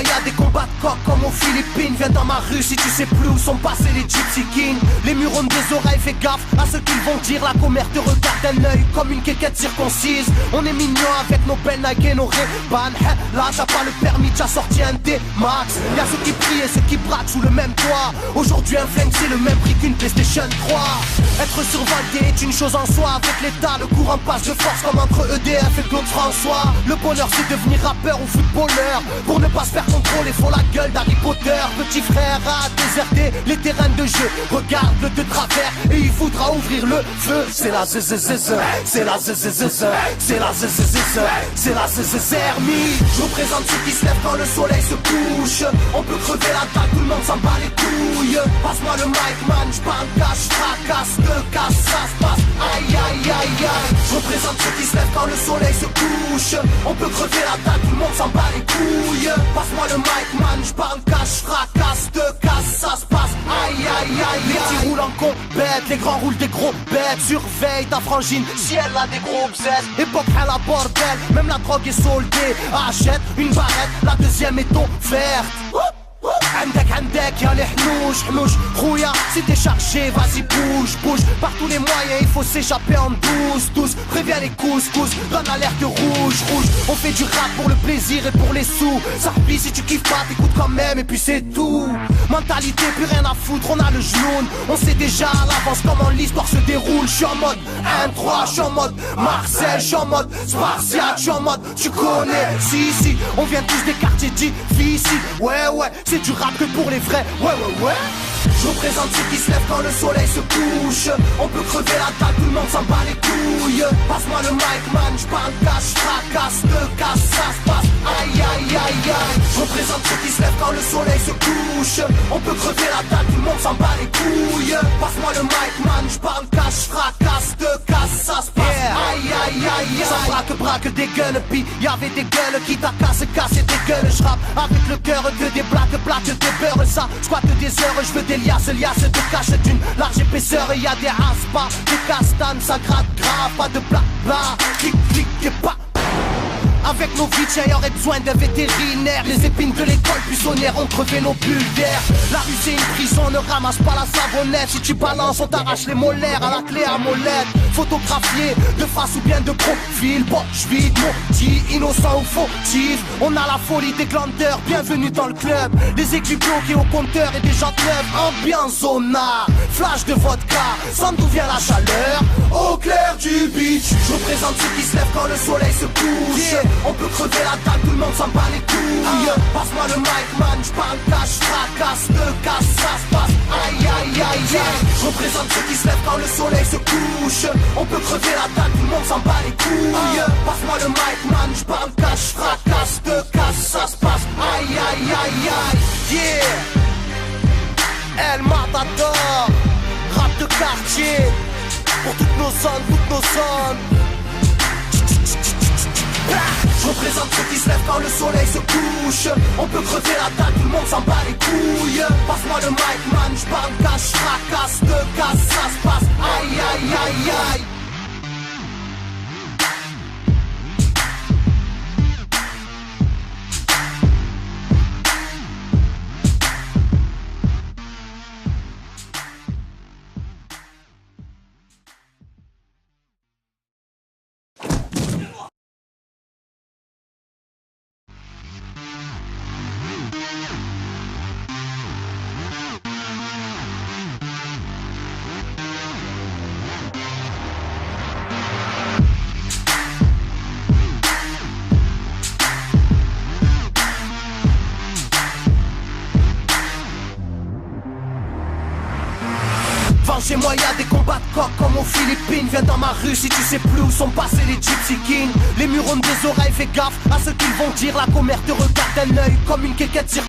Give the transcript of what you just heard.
y'a des combats de coq comme aux Philippines. Viens dans ma rue si tu sais plus où sont passés les Gypsy Kings. Les murs ont des oreilles, fais gaffe à ce qu'ils vont dire. La commère te regarde d'un œil comme une quéquette circoncise. On est mignon avec nos belles Nike et nos Ray-Ban. Là t'as pas le permis, t'as sorti un D-Max. Y'a ceux qui prient et ceux qui braquent sous le même toit. Aujourd'hui un flingue c'est le même prix qu'une PlayStation 3. Être survolté est une chose en soi. Avec l'état le courant passe de force comme entre EDF et Claude François. Le bonheur c'est devenir rappeur ou footballeur. Pour ne pas se faire contrôler faut la gueule d'Harry Potter. Petit frère a déserté les terrains de jeu. Regarde-le de travers et il voudra ouvrir le feu. C'est la zzzz, c'est la zzzz, c'est la zzzz, c'est la zzzermie. Je représente ceux qui se lèvent quand le soleil se couche. On peut crever la dalle, tout le monde s'en bat les couilles. Passe-moi le mic man, j'parle cash, fracasse, te casse, ça se passe. Aïe aïe aïe aïe. Je représente ceux qui se lèvent quand le soleil se couche. On peut crever la dalle, tout le monde s'en bat les couilles. Passe-moi le mic man, j'parle cash, fracasse, te casse, ça se passe. Aïe aïe aïe. Les petits roulent en compète, les grands roulent des gros bêtes. Surveille ta frangine si elle a des gros bzètes. Époque à la bordel, même la drogue est soldée. Achète une barrette, la deuxième est offerte. عندك يا الحنوش حنوش خويا si t'es chargé vas-y bouge par tous les moyens il faut s'échapper en douce préviens les couscous donne l'alerte rouge on fait du rap pour le plaisir et pour les sous ça replie si tu kiffes pas t'écoutes quand même et puis c'est tout mentalité plus rien à foutre on a le genou on sait déjà à l'avance comment l'histoire se déroule je suis en mode 1-3 je suis en mode Marcel je suis en mode Spartiate je suis en mode tu connais si on vient tous des quartiers difficiles ouais c'est du rap que pour les vrais, ouais. Je représente ceux qui se lèvent quand le soleil se couche. On peut crever la dalle, tout le monde s'en bat les couilles. Passe-moi le mic man, j'parle cash, fracasse, te casse, ça se passe. Aïe aïe aïe aïe. Je représente ceux qui se lèvent quand le soleil se couche. On peut crever la dalle, tout le monde s'en bat les couilles. Passe-moi le mic man, j'parle cash, fracasse, te casse, ça se passe. Aïe aïe aïe aïe. Ça braque des gueules, pis y'avait des gueules qui t'a cassé des gueules. J'rappe avec le cœur que des plaques des beurres. Ça squatte des heures, je veux des liasses de cache d'une large épaisseur. Et y'a des aspas, des castanes, ça gratte grave, pas de blabla, clic et pas. Avec nos vies, y'aurait besoin d'un vétérinaire. Les épines de l'école buissonnière ont crevé nos bulles d'air. La rue c'est une prison, ne ramasse pas la savonnette. Si tu balances, on t'arrache les molaires à la clé à molette. Photographié de face ou bien de profil. Bon, j'vide maudit, innocent ou fautif. On a la folie des glandeurs, bienvenue dans le club. Les aiguilles bloquées au compteur et des jantes neuves. Ambiance zona, flash de vodka. Sans d'où vient la chaleur, au clair du beach. Je représente ceux qui se lèvent quand le soleil se couche. On peut crever la dalle, tout le monde s'en bat les couilles. Passe-moi le mic man, j'parle cash, fracasse, te casse, ça se passe. Aïe aïe aïe aïe. Je représente ceux qui se lèvent quand le soleil se couche. On peut crever la dalle, tout le monde s'en bat les couilles. Passe-moi le mic man, j'parle cash, fracasse, te casse, ça se passe. Aïe aïe aïe aïe. Yeah. El Matador, rap de quartier. Pour toutes nos zones. Je représente ceux qui se lèvent quand le soleil se couche. On peut crever la dalle, tout le monde s'en bat les couilles. Passe-moi le mic man, j'parle cash, fracasse, te casse, ça se passe. Aïe aïe aïe aïe. Chez moi y'a des combats de coq comme aux Philippines. Viens dans ma rue si tu sais plus où sont passés les Gypsy Kings. Les murs ont des oreilles, fais gaffe à ce qu'ils vont dire. La commère te regarde d'un œil comme une quéquette